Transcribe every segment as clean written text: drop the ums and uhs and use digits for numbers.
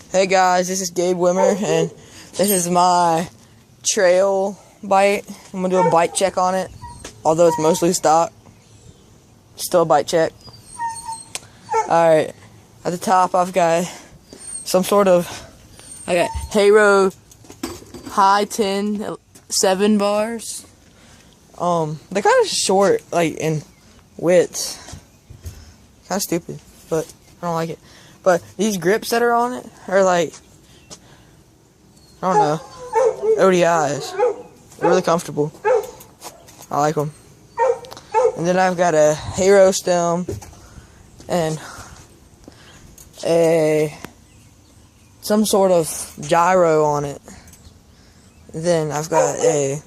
Hey guys, this is Gabe Wimmer, and this is my trail bite. I'm gonna do a bite check on it, although it's mostly stock. Still a bite check. Alright, at the top I've got some sort of, I got Haro high 10 7 bars. They're kind of short, like in width. Kind of stupid, but I don't like it. But these grips that are on it are like, I don't know, ODIs. They're really comfortable. I like them. And then I've got a Haro stem and some sort of gyro on it. And then I've got I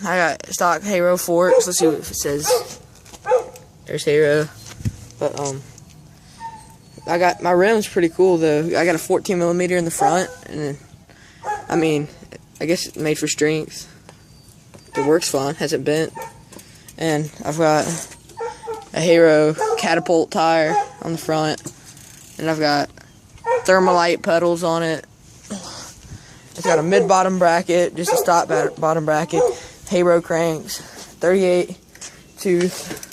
got stock Haro forks. Let's see what it says. There's Haro. But I got my rim's pretty cool though. I got a 14mm in the front, and I mean, I guess it's made for strength. It works fine, hasn't bent. And I've got a Haro catapult tire on the front, and I've got Thermalite pedals on it. It's got a mid-bottom bracket, just a stock bottom bracket. Haro cranks, 38 tooth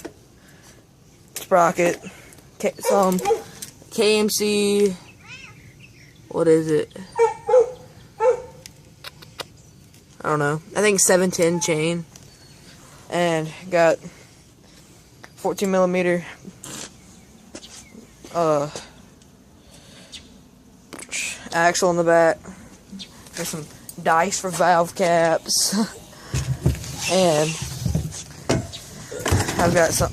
sprocket, some KMC, what is it? I don't know. I think 710 chain, and got 14mm axle in the back. There's some dice for valve caps, and I've got some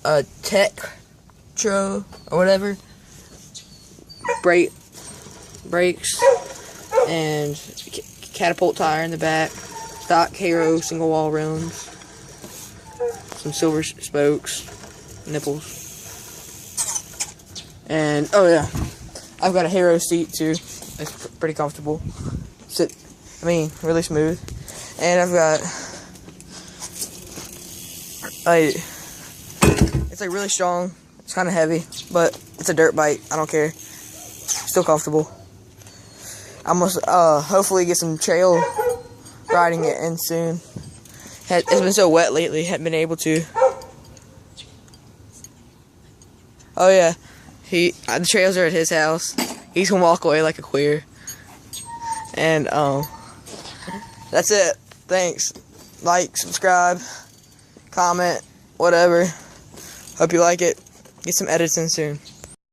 a Tektro or whatever brakes, and catapult tire in the back, stock Haro single wall rims, some silver spokes, nipples, and oh yeah, I've got a Haro seat too. It's pretty comfortable. Really smooth. And I've got it's like really strong. It's kind of heavy, but it's a dirt bike. I don't care. Still comfortable. I must hopefully get some trail riding it in soon. It's been so wet lately. Haven't been able to. Oh yeah, the trails are at his house. He's gonna walk away like a queer. And that's it. Thanks. Like, subscribe, comment, whatever. Hope you like it. Get some edits in soon.